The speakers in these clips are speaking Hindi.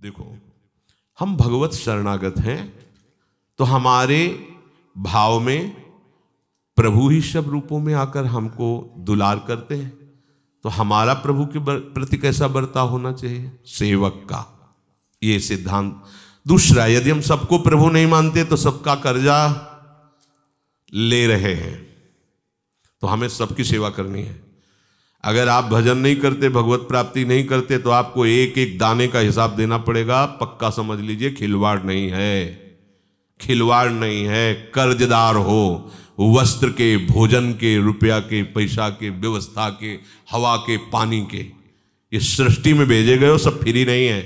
देखो, हम भगवत शरणागत हैं तो हमारे भाव में प्रभु ही सब रूपों में आकर हमको दुलार करते हैं। तो हमारा प्रभु के प्रति कैसा बर्ताव होना चाहिए? सेवक का, ये सिद्धांत। दूसरा, यदि हम सबको प्रभु नहीं मानते तो सबका कर्जा ले रहे हैं, तो हमें सबकी सेवा करनी है। अगर आप भजन नहीं करते, भगवत प्राप्ति नहीं करते, तो आपको एक एक दाने का हिसाब देना पड़ेगा। पक्का समझ लीजिए, खिलवाड़ नहीं है, खिलवाड़ नहीं है। कर्जदार हो, वस्त्र के, भोजन के, रुपया के, पैसा के, व्यवस्था के, हवा के, पानी के, ये सृष्टि में भेजे गए हो, सब फ्री नहीं है।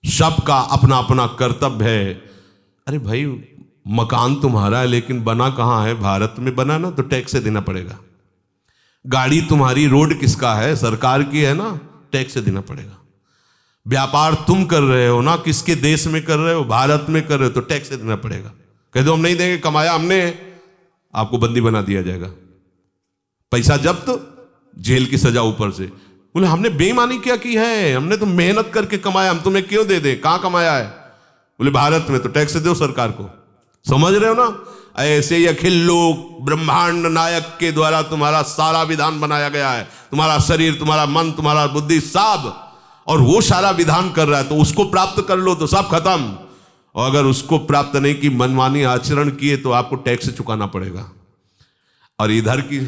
सबका अपना अपना कर्तव्य है। अरे भाई, मकान तुम्हारा है लेकिन बना कहाँ है? भारत में बना ना, तो टैक्स से देना पड़ेगा। गाड़ी तुम्हारी, रोड किसका है? सरकार की है ना, टैक्स से देना पड़ेगा। व्यापार तुम कर रहे हो ना, किसके देश में कर रहे हो? भारत में कर रहे हो, तो टैक्स से देना पड़ेगा। कह दो हम नहीं देंगे, कमाया हमने, आपको बंदी बना दिया जाएगा। पैसा जब्त, जेल की सजा ऊपर से। बोले हमने बेईमानी क्या की है? हमने तो मेहनत करके कमाया, हम तुम्हें क्यों दे दें? कहां कमाया है? बोले भारत में, तो टैक्स दो सरकार को। समझ रहे हो ना? ऐसे ही अखिल लोक ब्रह्मांड नायक के द्वारा तुम्हारा सारा विधान बनाया गया है। तुम्हारा शरीर, तुम्हारा मन, तुम्हारा बुद्धि, सब, और वो सारा विधान कर रहा है, तो उसको प्राप्त कर लो तो सब खत्म। और अगर उसको प्राप्त नहीं की, मनमानी आचरण किए, तो आपको टैक्स चुकाना पड़ेगा। और इधर की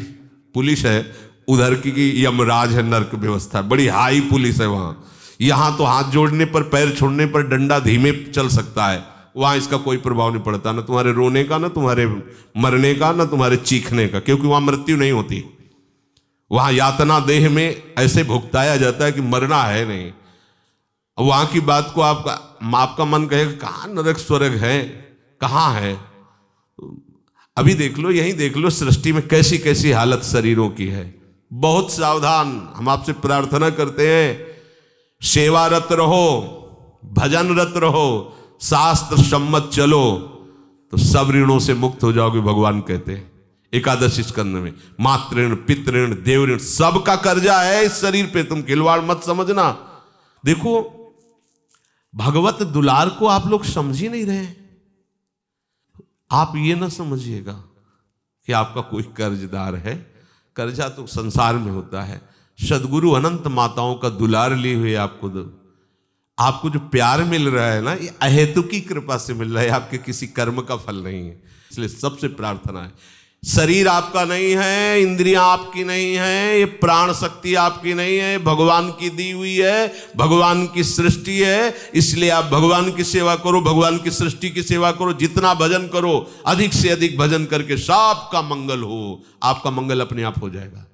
पुलिस है, उधर की यमराज है, नर्क व्यवस्था, बड़ी हाई पुलिस है वहां। यहां तो हाथ जोड़ने पर, पैर छोड़ने पर डंडा धीमे चल सकता है, वहां इसका कोई प्रभाव नहीं पड़ता, ना तुम्हारे रोने का, ना तुम्हारे मरने का, ना तुम्हारे चीखने का, क्योंकि वहां मृत्यु नहीं होती। वहां यातना देह में ऐसे भुगताया जाता है कि मरना है नहीं। वहां की बात को आपका मन कहेगा कहां नरक स्वर्ग है, कहां है? अभी देख लो, यही देख लो, सृष्टि में कैसी कैसी हालत शरीरों की है। बहुत सावधान। हम आपसे प्रार्थना करते हैं, सेवारत रहो, भजनरत रहो, शास्त्र सम्मत चलो, तो सब ऋणों से मुक्त हो जाओगे। भगवान कहते हैं एकादशी स्कंद में, मातृण, पितृण, देवऋण, सबका कर्जा है इस शरीर पे, तुम खिलवाड़ मत समझना। देखो, भगवत दुलार को आप लोग समझ ही नहीं रहे। आप ये ना समझिएगा कि आपका कोई कर्जदार है। कर्जा तो संसार में होता है। सदगुरु अनंत माताओं का दुलार लिए हुए आपको जो प्यार मिल रहा है ना, ये अहेतु की कृपा से मिल रहा है, आपके किसी कर्म का फल नहीं है। इसलिए सबसे प्रार्थना है, शरीर आपका नहीं है, इंद्रियां आपकी नहीं है, ये प्राण शक्ति आपकी नहीं है, भगवान की दी हुई है, भगवान की सृष्टि है। इसलिए आप भगवान की सेवा करो, भगवान की सृष्टि की सेवा करो, जितना भजन करो, अधिक से अधिक भजन करके सबका मंगल हो, आपका मंगल अपने आप हो जाएगा।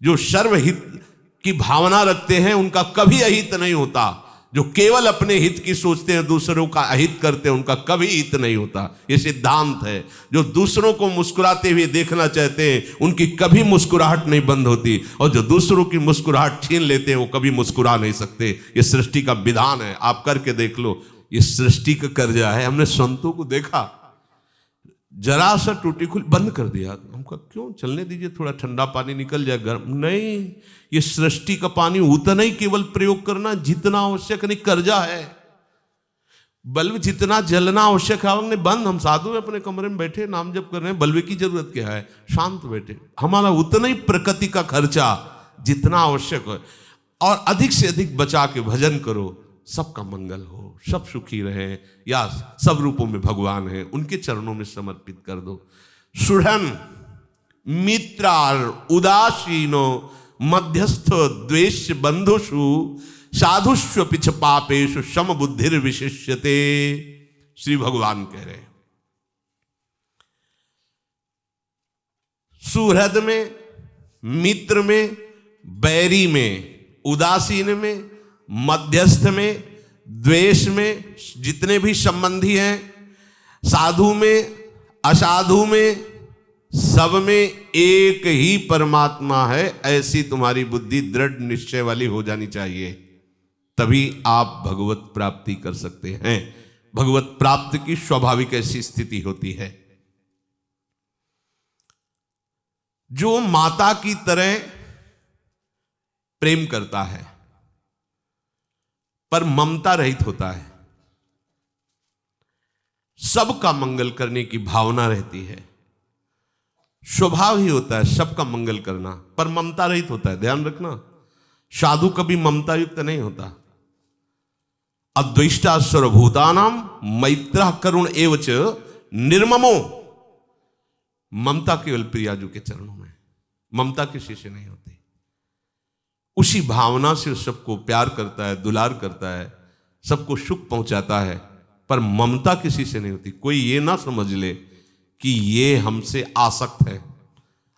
जो सर्वहित की भावना रखते हैं उनका कभी अहित नहीं होता। जो केवल अपने हित की सोचते हैं, दूसरों का अहित करते हैं, उनका कभी हित नहीं होता। ये सिद्धांत है। जो दूसरों को मुस्कुराते हुए देखना चाहते हैं, उनकी कभी मुस्कुराहट नहीं बंद होती, और जो दूसरों की मुस्कुराहट छीन लेते हैं, वो कभी मुस्कुरा नहीं सकते। ये सृष्टि का विधान है, आप करके देख लो। ये सृष्टि का कर्जा है। हमने संतों को देखा, जरा सा टूटी खुली बंद कर दिया, हमका क्यों, चलने दीजिए, थोड़ा ठंडा पानी निकल जाए, गर्म नहीं। ये सृष्टि का पानी उतना ही केवल प्रयोग करना जितना आवश्यक, नहीं कर्जा है। बल्ब जितना जलना आवश्यक है, हमने बंद, हम साधु अपने कमरे में बैठे नाम जप कर रहे हैं, बल्ब की जरूरत क्या है, शांत बैठे। हमारा उतना ही प्रकृति का खर्चा जितना आवश्यक है, और अधिक से अधिक बचा के भजन करो, सबका मंगल हो, सब सुखी रहे। या सब रूपों में भगवान है, उनके चरणों में समर्पित कर दो। सुढ़न मित्रार उदासीनो मध्यस्थ द्वेष बंधुषु साधुष्व पिछ पापेषु सम बुद्धिर विशिष्यते। श्री भगवान कह रहे हैं, सुहृद में, मित्र में, बैरी में, उदासीन में, मध्यस्थ में, द्वेष में, जितने भी संबंधी हैं, साधु में, असाधु में, सब में एक ही परमात्मा है। ऐसी तुम्हारी बुद्धि दृढ़ निश्चय वाली हो जानी चाहिए, तभी आप भगवत प्राप्ति कर सकते हैं। भगवत प्राप्ति की स्वाभाविक ऐसी स्थिति होती है। जो माता की तरह प्रेम करता है, पर ममता रहित होता है। सबका मंगल करने की भावना रहती है, स्वभाव ही होता है सबका मंगल करना, पर ममता रहित होता है। ध्यान रखना, साधु कभी ममता युक्त नहीं होता। अद्वेष्टा सर्वभूतानाम मैत्रः करुण एवच निर्ममो। ममता केवल प्रियाजू के चरणों में, ममता किसी से नहीं होती। उसी भावना से सबको प्यार करता है, दुलार करता है, सबको सुख पहुंचाता है, पर ममता किसी से नहीं होती। कोई ये ना समझ ले कि ये हमसे आसक्त है।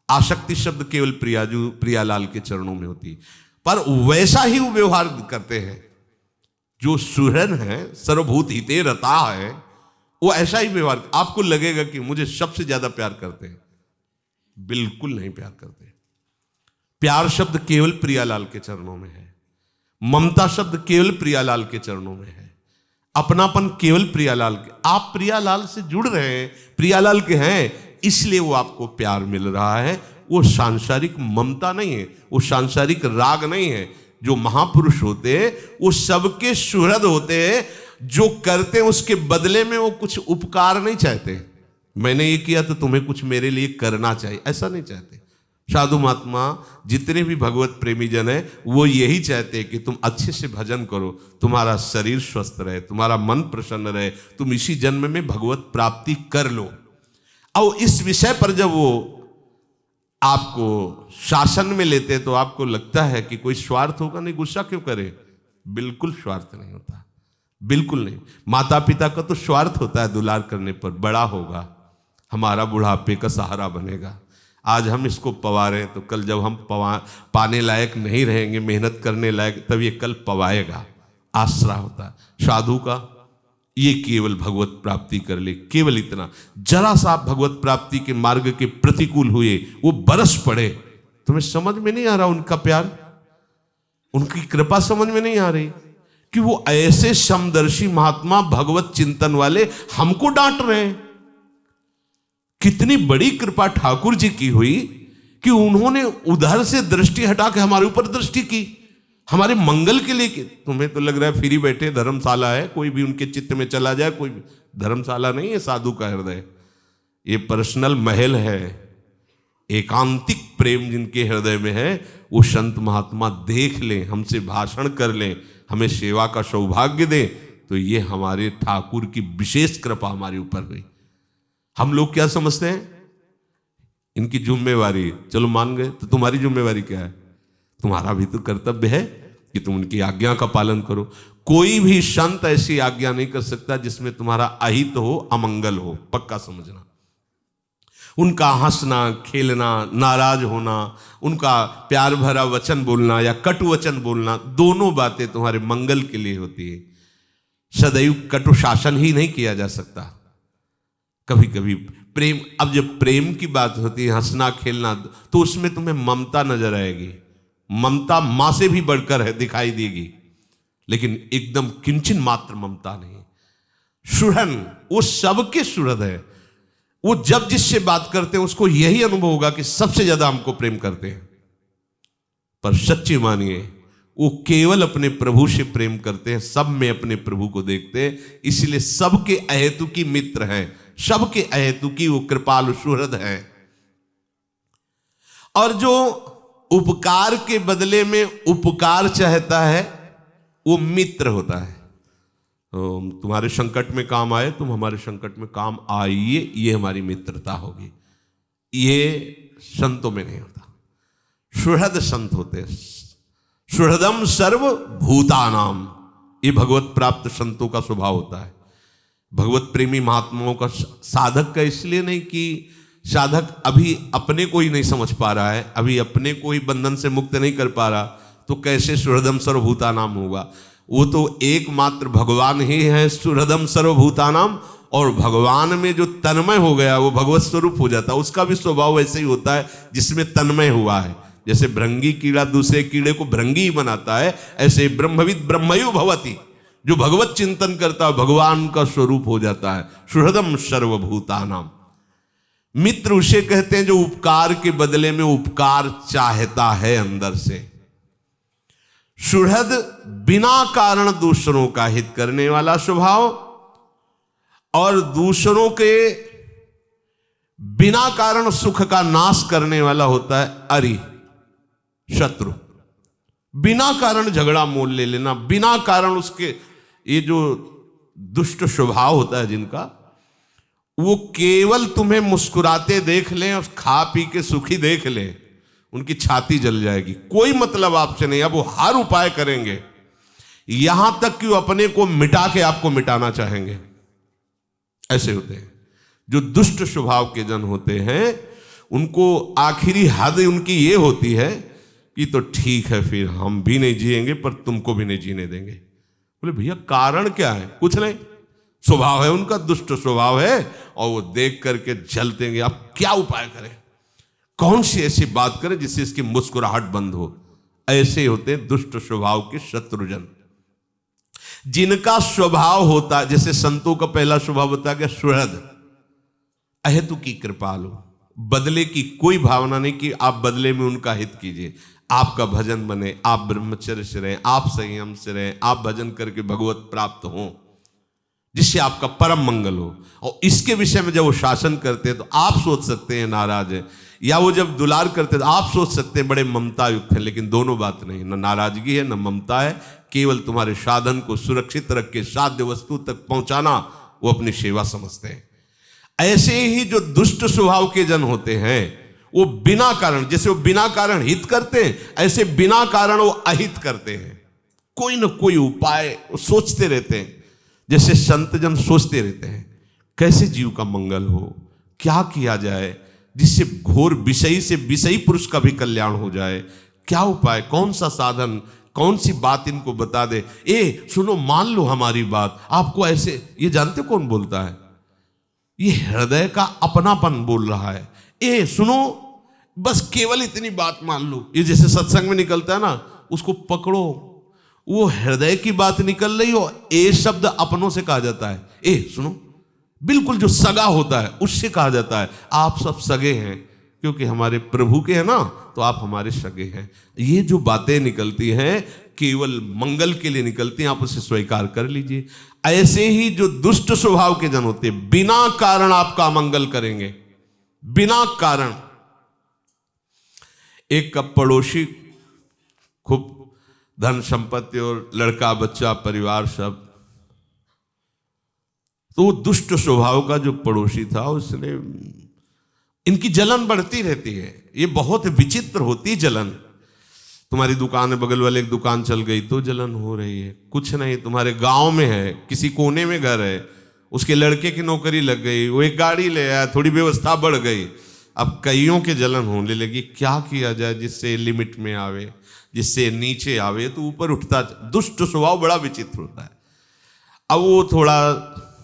आसक्ति शब्द केवल प्रियाजू प्रियालाल के चरणों में होती, पर वैसा ही वो व्यवहार करते हैं। जो सुहृद है, सर्वभूत हिते रता है, वो ऐसा ही व्यवहार। आपको लगेगा कि मुझे सबसे ज्यादा प्यार करते हैं, बिल्कुल नहीं प्यार करते। प्यार शब्द केवल प्रियालाल के चरणों में है, ममता शब्द केवल प्रियालाल के चरणों में है, अपनापन केवल प्रियालाल के। आप प्रियालाल से जुड़ रहे हैं, प्रियालाल के हैं, इसलिए वो आपको प्यार मिल रहा है। वो सांसारिक ममता नहीं है, वो सांसारिक राग नहीं है। जो महापुरुष होते हैं वो सबके सुहृद होते हैं, जो करते हैं उसके बदले में वो कुछ उपकार नहीं चाहते। मैंने ये किया तो तुम्हें कुछ मेरे लिए करना चाहिए, ऐसा नहीं चाहते। साधु महात्मा जितने भी भगवत प्रेमी जन है, वो यही चाहते हैं कि तुम अच्छे से भजन करो, तुम्हारा शरीर स्वस्थ रहे, तुम्हारा मन प्रसन्न रहे, तुम इसी जन्म में भगवत प्राप्ति कर लो। और इस विषय पर जब वो आपको शासन में लेते हैं तो आपको लगता है कि कोई स्वार्थ होगा। नहीं, गुस्सा क्यों करे, बिल्कुल स्वार्थ नहीं होता, बिल्कुल नहीं। माता पिता का तो स्वार्थ होता है दुलार करने पर, बड़ा होगा, हमारा बुढ़ापे का सहारा बनेगा। आज हम इसको पवा रहे हैं तो कल जब हम पाने लायक नहीं रहेंगे, मेहनत करने लायक, तब ये कल पवाएगा। आसरा होता है साधु का, ये केवल भगवत प्राप्ति कर ले, केवल इतना। जरा सा आप भगवत प्राप्ति के मार्ग के प्रतिकूल हुए, वो बरस पड़े, तुम्हें समझ में नहीं आ रहा उनका प्यार, उनकी कृपा समझ में नहीं आ रही कि वो ऐसे समदर्शी महात्मा भगवत चिंतन वाले हमको डांट रहे हैं। कितनी बड़ी कृपा ठाकुर जी की हुई कि उन्होंने उधर से दृष्टि हटा के हमारे ऊपर दृष्टि की, हमारे मंगल के लिए। तुम्हें तो लग रहा है फ्री बैठे, धर्मशाला है, कोई भी उनके चित्त में चला जाए। कोई धर्मशाला नहीं है साधु का हृदय, ये पर्सनल महल है। एकांतिक प्रेम जिनके हृदय में है, वो संत महात्मा देख लें, हमसे भाषण कर लें, हमें सेवा का सौभाग्य दें, तो ये हमारे ठाकुर की विशेष कृपा हमारे ऊपर हुई। हम लोग क्या समझते हैं, इनकी जिम्मेवारी, चलो मान गए, तो तुम्हारी जिम्मेवारी क्या है? तुम्हारा भी तो कर्तव्य है कि तुम उनकी आज्ञा का पालन करो। कोई भी संत ऐसी आज्ञा नहीं कर सकता जिसमें तुम्हारा अहित हो, अमंगल हो, पक्का समझना। उनका हंसना खेलना, नाराज होना, उनका प्यार भरा वचन बोलना या कटु वचन बोलना, दोनों बातें तुम्हारे मंगल के लिए होती है। सदैव कटु शासन ही नहीं किया जा सकता, कभी कभी प्रेम। अब जब प्रेम की बात होती है, हंसना खेलना, तो उसमें तुम्हें ममता नजर आएगी। ममता मां से भी बढ़कर है, दिखाई देगी, लेकिन एकदम किंचन मात्र ममता नहीं। सुहृद, वो सबके सुहृद है। वो जब जिससे बात करते हैं उसको यही अनुभव होगा कि सबसे ज्यादा हमको प्रेम करते हैं। पर सच्ची मानिए, वो केवल अपने प्रभु से प्रेम करते हैं, सब में अपने प्रभु को देखते हैं, इसलिए सबके अहेतुकी मित्र हैं, सबके अहेतुकी वो कृपालु सुहृद है। और जो उपकार के बदले में उपकार चाहता है, वो मित्र होता है। तुम्हारे संकट में काम आए, तुम हमारे संकट में काम आइए, ये हमारी मित्रता होगी। ये संतों में नहीं होता। सुहृद संत होते हैं, सुहृदम सर्व भूतानाम, ये भगवत प्राप्त संतों का स्वभाव होता है। भगवत प्रेमी महात्माओं का, साधक का इसलिए नहीं कि साधक अभी अपने को ही नहीं समझ पा रहा है, अभी अपने को ही बंधन से मुक्त नहीं कर पा रहा, तो कैसे सुहृदम सर्वभूतानाम होगा? वो तो एकमात्र भगवान ही है सुहृदम सर्वभूतानाम, और भगवान में जो तन्मय हो गया वो भगवत स्वरूप हो जाता है। उसका भी स्वभाव ऐसे ही होता है जिसमें तन्मय हुआ है। जैसे भृंगी कीड़ा दूसरे कीड़े को भृंगी ही बनाता है, ऐसे ब्रह्मविद ब्रह्मयो भवति, जो भगवत चिंतन करता है भगवान का स्वरूप हो जाता है। सुहृदम सर्वभूतानाम। मित्र उसे कहते हैं जो उपकार के बदले में उपकार चाहता है अंदर से। सुहृद बिना कारण दूसरों का हित करने वाला स्वभाव, और दूसरों के बिना कारण सुख का नाश करने वाला होता है अरि, शत्रु। बिना कारण झगड़ा मोल ले लेना, बिना कारण उसके, ये जो दुष्ट स्वभाव होता है जिनका, वो केवल तुम्हें मुस्कुराते देख लें और खा पी के सुखी देख लें, उनकी छाती जल जाएगी, कोई मतलब आपसे नहीं। अब वो हर उपाय करेंगे, यहां तक कि वो अपने को मिटा के आपको मिटाना चाहेंगे। ऐसे होते हैं जो दुष्ट स्वभाव के जन होते हैं, उनको आखिरी हद उनकी ये होती है कि तो ठीक है, फिर हम भी नहीं जिएंगे पर तुमको भी नहीं जीने देंगे। बोले भैया कारण क्या है? कुछ नहीं, स्वभाव है उनका, दुष्ट स्वभाव है, और वो देख करके जलते हैं। अब क्या उपाय करें, कौन सी ऐसी बात करें जिससे इसकी मुस्कुराहट बंद हो? ऐसे होते हैं दुष्ट स्वभाव के शत्रुजन, जिनका स्वभाव होता, जैसे संतों का पहला स्वभाव बता गया सुहृद, अहेतु की कृपालु, बदले की कोई भावना नहीं कि आप बदले में उनका हित कीजिए, आपका भजन बने, आप ब्रह्मचर्य से रहें, आप संयम से रहें, आप भजन करके भगवत प्राप्त हो, जिससे आपका परम मंगल हो। और इसके विषय में जब वो शासन करते हैं तो आप सोच सकते हैं नाराज है, या वो जब दुलार करते हैं तो आप सोच सकते हैं बड़े ममता युक्त है, लेकिन दोनों बात नहीं, न नाराजगी है न ममता है, केवल तुम्हारे साधन को सुरक्षित रख के साध्य वस्तु तक पहुंचाना वो अपनी सेवा समझते हैं। ऐसे ही जो दुष्ट स्वभाव के जन होते हैं, वो बिना कारण, जैसे वो बिना कारण हित करते हैं, ऐसे बिना कारण वो अहित करते हैं। कोई न कोई उपाय सोचते रहते हैं, जैसे संत जन सोचते रहते हैं कैसे जीव का मंगल हो, क्या किया जाए जिससे घोर विषयी से विषयी पुरुष का भी कल्याण हो जाए, क्या उपाय, कौन सा साधन, कौन सी बात इनको बता दे। ए सुनो, मान लो हमारी बात, आपको ऐसे, ये जानते कौन बोलता है? ये हृदय का अपनापन बोल रहा है। ए सुनो, बस केवल इतनी बात मान लो। ये जैसे सत्संग में निकलता है ना, उसको पकड़ो, वो हृदय की बात निकल रही हो, ए शब्द अपनों से कहा जाता है। ए सुनो, बिल्कुल जो सगा होता है उससे कहा जाता है आप सब सगे हैं, क्योंकि हमारे प्रभु के हैं ना, तो आप हमारे सगे हैं। ये जो बातें निकलती हैं केवल मंगल के लिए निकलती हैं, आप उसे स्वीकार कर लीजिए। ऐसे ही जो दुष्ट स्वभाव के जन होते हैं, बिना कारण आपका अमंगल करेंगे, बिना कारण। एक का पड़ोसी खूब धन संपत्ति और लड़का बच्चा परिवार सब, तो वो दुष्ट स्वभाव का जो पड़ोसी था, उसने, इनकी जलन बढ़ती रहती है, ये बहुत विचित्र होती जलन। तुम्हारी दुकान है, बगल वाले एक दुकान चल गई तो जलन हो रही है। कुछ नहीं, तुम्हारे गांव में है, किसी कोने में घर है, उसके लड़के की नौकरी लग गई, वो एक गाड़ी ले आया, थोड़ी व्यवस्था बढ़ गई, अब कईयों के जलन होने लगी। क्या किया जाए जिससे लिमिट में आवे, जिससे नीचे आवे तो ऊपर उठता। दुष्ट स्वभाव बड़ा विचित्र होता है। अब वो थोड़ा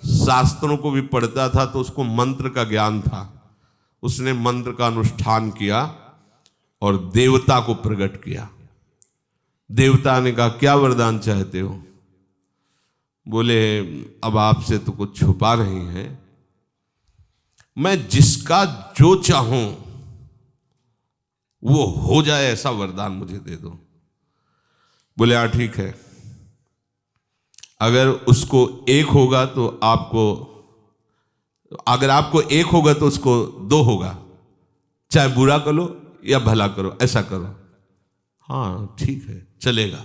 शास्त्रों को भी पढ़ता था, तो उसको मंत्र का ज्ञान था, उसने मंत्र का अनुष्ठान किया और देवता को प्रकट किया। देवता ने कहा क्या वरदान चाहते हो? बोले अब आपसे तो कुछ छुपा नहीं है, मैं जिसका जो चाहूं वो हो जाए ऐसा वरदान मुझे दे दो। बोले हाँ ठीक है, अगर उसको एक होगा तो आपको, अगर आपको एक होगा तो उसको दो होगा, चाहे बुरा करो या भला करो, ऐसा करो। हाँ ठीक है चलेगा।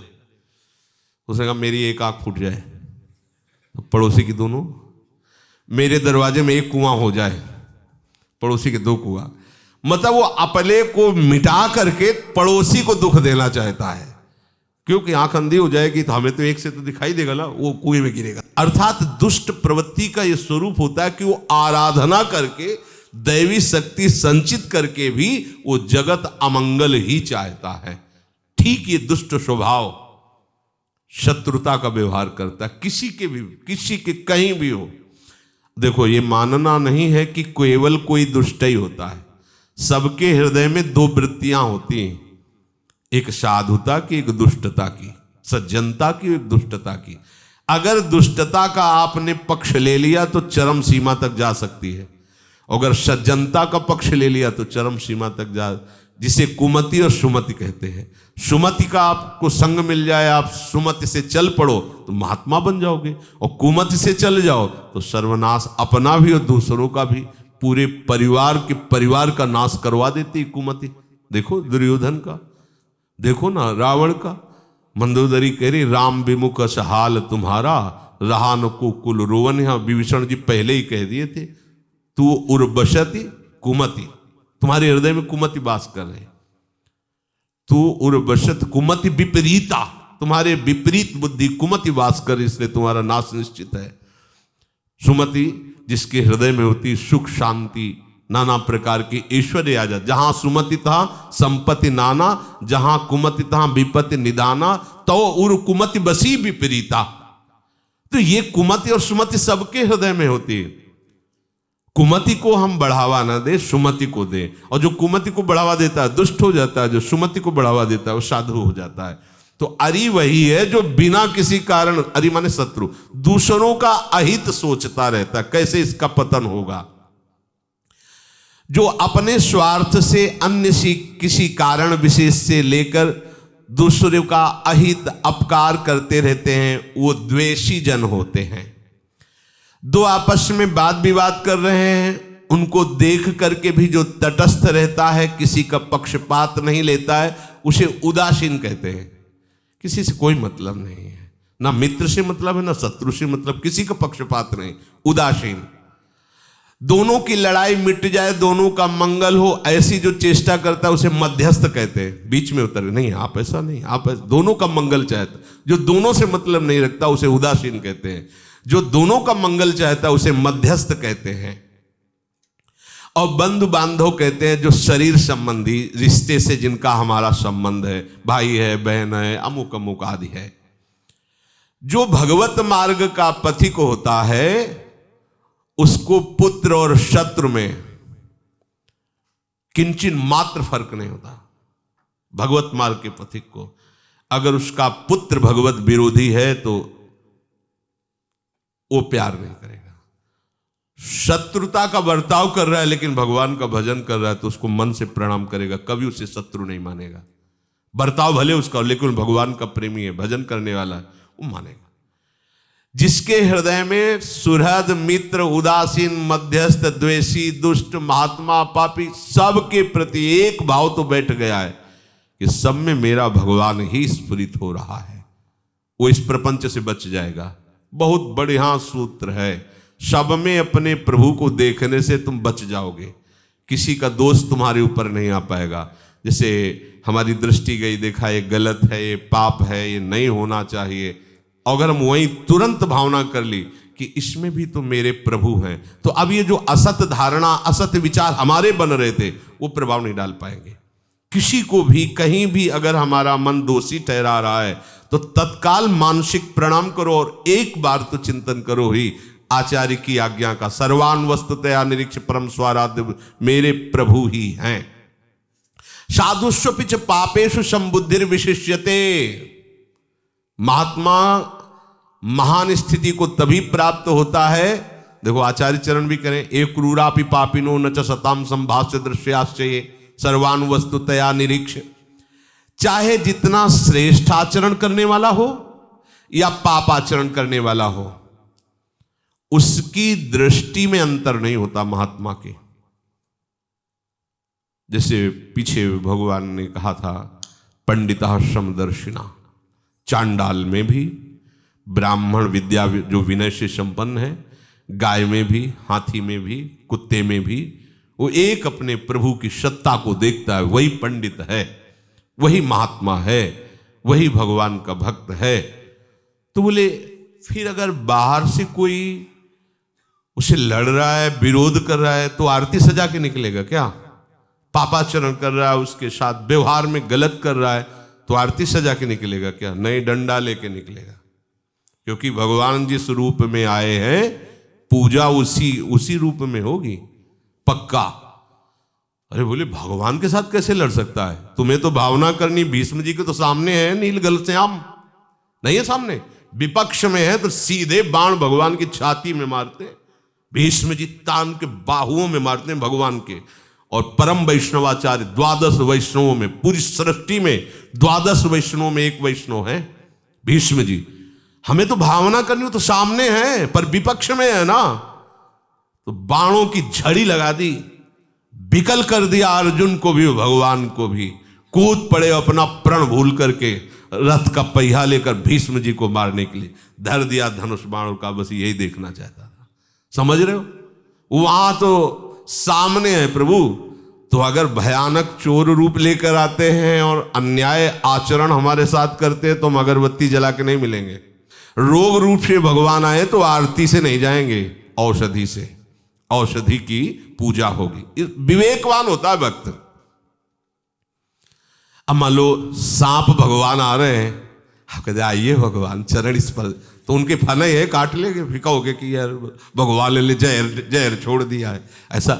उसने कहा मेरी एक आंख फूट जाए, तो पड़ोसी की दोनों, मेरे दरवाजे में एक कुआं हो जाए, पड़ोसी के दो कुआं। मतलब वो अपने को मिटा करके पड़ोसी को दुख देना चाहता है, क्योंकि आंख अंधी हो जाएगी तो हमें तो एक से तो दिखाई देगा ना, वो कुएं में गिरेगा। अर्थात दुष्ट प्रवृत्ति का ये स्वरूप होता है कि वो आराधना करके, दैवी शक्ति संचित करके भी वो जगत अमंगल ही चाहता है। ठीक ये दुष्ट स्वभाव शत्रुता का व्यवहार करता है, किसी के भी, किसी के कहीं भी हो। देखो ये मानना नहीं है कि केवल कोई दुष्ट ही होता है, सबके हृदय में दो वृत्तियां होती हैं, एक साधुता की, एक दुष्टता की, सज्जनता की, एक दुष्टता की। अगर दुष्टता का आपने पक्ष ले लिया तो चरम सीमा तक जा सकती है, अगर सज्जनता का पक्ष ले लिया तो चरम सीमा तक जिसे कुमति और सुमति कहते हैं। सुमति का आपको संग मिल जाए, आप सुमति से चल पड़ो तो महात्मा बन जाओगे, और कुमति से चल जाओ तो सर्वनाश, अपना भी और दूसरों का भी, पूरे परिवार का नाश करवा देती कुमति। देखो दुर्योधन का, देखो ना रावण का। मंदोदरी कह रही राम विमुख असहाल तुम्हारा, रहा न को कुल रोवन। यहां विभीषण जी पहले ही कह दिए थे, तू उर्वशति कुमति, तुम्हारे हृदय में कुमति वास कर रहे। तू उर्वशत कुमति विपरीता, तुम्हारे विपरीत बुद्धि कुमति वास कर, इसलिए तुम्हारा नाश निश्चित है। सुमति जिसके हृदय में होती सुख शांति, नाना प्रकार के ऐश्वर्य आ जाता। जहां सुमति था संपत्ति नाना, जहां कुमति था विपत्ति निदाना, तो उर कुमति बसी विपरीता। तो ये कुमति और सुमति सबके हृदय में होती है। कुमति को हम बढ़ावा ना दे, सुमति को दे। और जो कुमति को बढ़ावा देता है दुष्ट हो जाता है, जो सुमति को बढ़ावा देता है वो साधु हो जाता है। तो अरि वही है जो बिना किसी कारण, अरि माने शत्रु, दूसरों का अहित सोचता रहता है, कैसे इसका पतन होगा। जो अपने स्वार्थ से अन्य किसी कारण विशेष से लेकर दूसरों का अहित अपकार करते रहते हैं, वो द्वेषी जन होते हैं। दो आपस में वाद विवाद कर रहे हैं, उनको देख करके भी जो तटस्थ रहता है, किसी का पक्षपात नहीं लेता है, उसे उदासीन कहते हैं। किसी से कोई मतलब नहीं है, ना मित्र से मतलब है ना शत्रु से मतलब, किसी का पक्षपात नहीं, उदासीन। दोनों की लड़ाई मिट जाए, दोनों का मंगल हो, ऐसी जो चेष्टा करता है उसे मध्यस्थ कहते हैं। बीच में उतर नहीं, आप ऐसा नहीं, आप ऐसा, दोनों का मंगल चाहता। जो दोनों से मतलब नहीं रखता उसे उदासीन कहते हैं। जो दोनों का मंगल चाहता है उसे मध्यस्थ कहते हैं। और बंधु बांधव कहते हैं जो शरीर संबंधी रिश्ते से जिनका हमारा संबंध है, भाई है, बहन है, अमुक अमुक आदि है। जो भगवत मार्ग का पथिक होता है उसको पुत्र और शत्रु में किंचित मात्र फर्क नहीं होता। भगवत मार्ग के पथिक को अगर उसका पुत्र भगवत विरोधी है तो वो प्यार नहीं करेगा। शत्रुता का बर्ताव कर रहा है लेकिन भगवान का भजन कर रहा है तो उसको मन से प्रणाम करेगा, कभी उसे शत्रु नहीं मानेगा। बर्ताव भले उसका लेकिन भगवान का प्रेमी है, भजन करने वाला है, वो मानेगा। जिसके हृदय में सुहृद मित्र उदासीन मध्यस्थ द्वेषी दुष्ट महात्मा पापी सबके प्रति एक भाव तो बैठ गया है कि सब में मेरा भगवान ही स्फुरित हो रहा है, वो इस प्रपंच से बच जाएगा। बहुत बढ़िया सूत्र है, सब में अपने प्रभु को देखने से तुम बच जाओगे, किसी का दोष तुम्हारे ऊपर नहीं आ पाएगा। जैसे हमारी दृष्टि गई, देखा ये गलत है, ये पाप है, ये नहीं होना चाहिए, अगर हम वहीं तुरंत भावना कर ली कि इसमें भी तो मेरे प्रभु हैं, तो अब ये जो असत धारणा असत विचार हमारे बन रहे थे वो प्रभाव नहीं डाल पाएंगे। किसी को भी कहीं भी अगर हमारा मन दोषी ठहरा रहा है तो तत्काल मानसिक प्रणाम करो और एक बार तो चिंतन करो ही आचार्य की आज्ञा का, सर्वान वस्तुतया निरीक्ष परम स्वाराध्य मेरे प्रभु ही हैं। साधुष्वपिच पापेषु संबुद्धिर विशिष्यते। महात्मा महान स्थिति को तभी प्राप्त होता है, देखो आचार्य चरण भी करें, एक क्रूरापि पापिनो न च सताम संभाष्य दृश्याश्चये सर्वान वस्तुतया निरीक्ष। चाहे जितना श्रेष्ठ आचरण करने वाला हो या पाप आचरण करने वाला हो, उसकी दृष्टि में अंतर नहीं होता महात्मा के। जैसे पीछे भगवान ने कहा था पंडिता समदर्शिना, चांडाल में भी, ब्राह्मण विद्या जो विनय से संपन्न है, गाय में भी, हाथी में भी, कुत्ते में भी, वो एक अपने प्रभु की सत्ता को देखता है, वही पंडित है, वही महात्मा है, वही भगवान का भक्त है। तो बोले फिर अगर बाहर से कोई उसे लड़ रहा है, विरोध कर रहा है, तो आरती सजा के निकलेगा क्या? पापाचरण कर रहा है, उसके साथ व्यवहार में गलत कर रहा है, तो आरती सजा के निकलेगा क्या? नहीं, डंडा लेके निकलेगा। क्योंकि भगवान जिस रूप में आए हैं पूजा उसी रूप में होगी पक्का। अरे बोले भगवान के साथ कैसे लड़ सकता है? तुम्हें तो भावना करनी, भीष्म जी के तो सामने है नीलगल श्याम, नहीं है सामने, विपक्ष में है तो सीधे बाण भगवान की छाती में मारते, भीष्म जी तान के बाहुओं में मारते हैं भगवान के, और परम वैष्णवाचार्य, 12 वैष्णवों में, पूरी सृष्टि में 12 वैष्णवों में एक वैष्णव है भीष्म जी। हमें तो भावना करनी हो तो सामने है, पर विपक्ष में है ना, तो बाणों की झड़ी लगा दी, विकल कर दिया अर्जुन को भी भगवान को भी। कूद पड़े अपना प्रण भूल करके, रथ का पहिया लेकर भीष्म जी को मारने के लिए धर दिया धनुष बाणों का। बस यही देखना चाहता था। समझ रहे हो, वहां तो सामने है प्रभु। तो अगर भयानक चोर रूप लेकर आते हैं और अन्याय आचरण हमारे साथ करते हैं तो हम अगरबत्ती जला के नहीं मिलेंगे। रोग रूप से भगवान आए तो आरती से नहीं जाएंगे, औषधि से, औषधि की पूजा होगी। विवेकवान होता है भक्त। अब मान लो सांप भगवान आ रहे हैं, आप कहते आइए भगवान चरण इस पर, तो उनके फन है काट लेंगे, फिका होके कि यार भगवान ने जहर छोड़ दिया है। ऐसा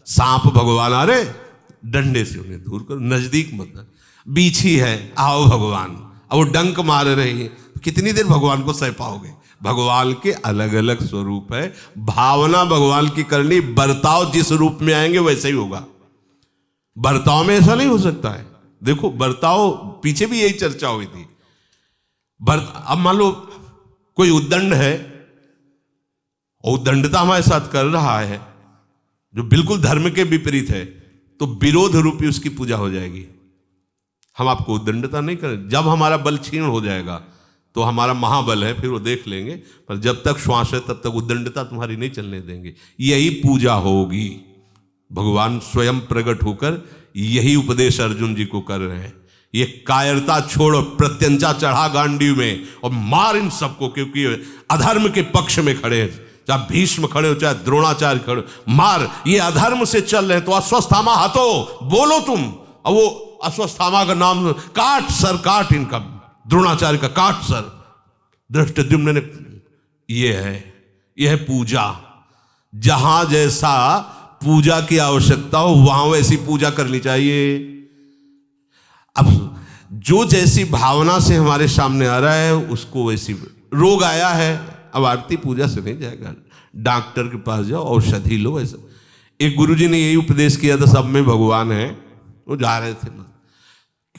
सांप भगवान आ रहे, डंडे से उन्हें दूर करो, नजदीक मत। बीछी है, आओ भगवान, अब वो डंक मार रही है, कितनी देर भगवान को सह पाओगे। भगवान के अलग अलग स्वरूप है, भावना भगवान की करनी, बर्ताव जिस रूप में आएंगे वैसे ही होगा। बर्ताव में ऐसा नहीं हो सकता है। देखो बर्ताव, पीछे भी यही चर्चा हुई थी। अब मान लो कोई उद्दंड है, उद्दंडता हमारे साथ कर रहा है जो बिल्कुल धर्म के विपरीत है, तो विरोध रूपी उसकी पूजा हो जाएगी। हम आपको उद्दंडता नहीं करें, जब हमारा बल क्षीण हो जाएगा तो हमारा महाबल है, फिर वो देख लेंगे, पर जब तक श्वास है तब तक उद्दंडता तुम्हारी नहीं चलने देंगे। यही पूजा होगी। भगवान स्वयं प्रकट होकर यही उपदेश अर्जुन जी को कर रहे हैं। ये कायरता छोड़ो, प्रत्यंचा चढ़ा गांडीव में और मार इन सबको, क्योंकि अधर्म के पक्ष में खड़े हैं। चाहे भीष्म खड़े हो, चाहे द्रोणाचार्य खड़े हो, मार। ये अधर्म से चल रहे हैं तो अश्वत्थामा हटो, बोलो तुम। और वो अश्वत्थामा का नाम, काट सर, काट इनका, द्रोणाचार्य का काट सर। धृष्टद्युम्न ने, यह है पूजा। जहां जैसा पूजा की आवश्यकता हो वहां वैसी पूजा करनी चाहिए। अब जो जैसी भावना से हमारे सामने आ रहा है उसको वैसी, रोग आया है, अब आरती पूजा से नहीं जाएगा, डॉक्टर के पास जाओ, औषधि लो। ऐसा एक गुरुजी ने यही उपदेश किया था, सब में भगवान है। वो जा रहे थे,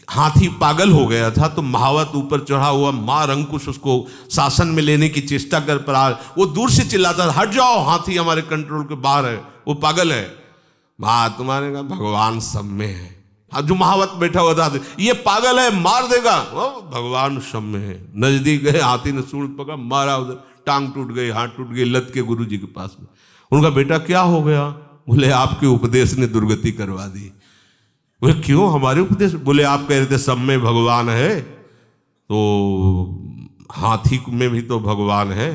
हाथी पागल हो गया था, तो महावत ऊपर चढ़ा हुआ मार अंकुश उसको शासन में लेने की चेष्टा कर पा, वो दूर से चिल्लाता, हट जाओ, हाथी हमारे कंट्रोल के बाहर है, वो पागल है। तुम्हारे कहा भगवान सब में है। जो महावत बैठा हुआ था, ये पागल है, मार देगा, भगवान सब में है। नजदीक गए, हाथी ने सूंड पकड़ा, मारा, उधर टांग टूट गई, हाथ टूट गई, लत के गुरु जी के पास में। उनका बेटा क्या हो गया? बोले आपके उपदेश ने दुर्गति करवा दी। बोले क्यों, हमारे उपदेश? बोले आप कह रहे थे सब में भगवान है, तो हाथी में भी तो भगवान है,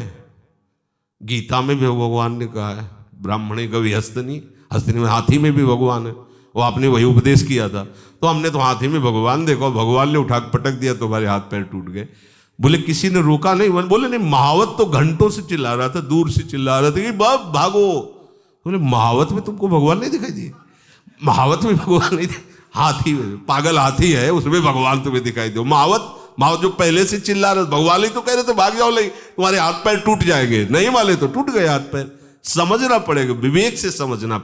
गीता में भी भगवान ने कहा है, ब्राह्मणे कवि हस्तनी, हस्तनी में हाथी में भी भगवान है। वो आपने वही उपदेश किया था, तो हमने तो हाथी में भगवान देखो, भगवान ने उठा के पटक दिया तो हमारे हाथ पैर टूट गए। बोले किसी ने रोका नहीं? बोले नहीं, महावत तो घंटों से चिल्ला रहा था, दूर से चिल्ला रहा था कि बाप भागो। बोले महावत में तुमको भगवान नहीं दिखाई दिए? महावत में भगवान नहीं, हाथी में, पागल हाथी है उसमें भगवान तुम्हें दिखाई दो। महावत जो पहले से चिल्ला रहे, भगवान ही तो कह रहे थे भाग जाओ, नहीं तुम्हारे हाथ पैर टूट जाएंगे, नहीं वाले तो टूट गए हाथ पैर। समझना पड़ेगा, विवेक से समझना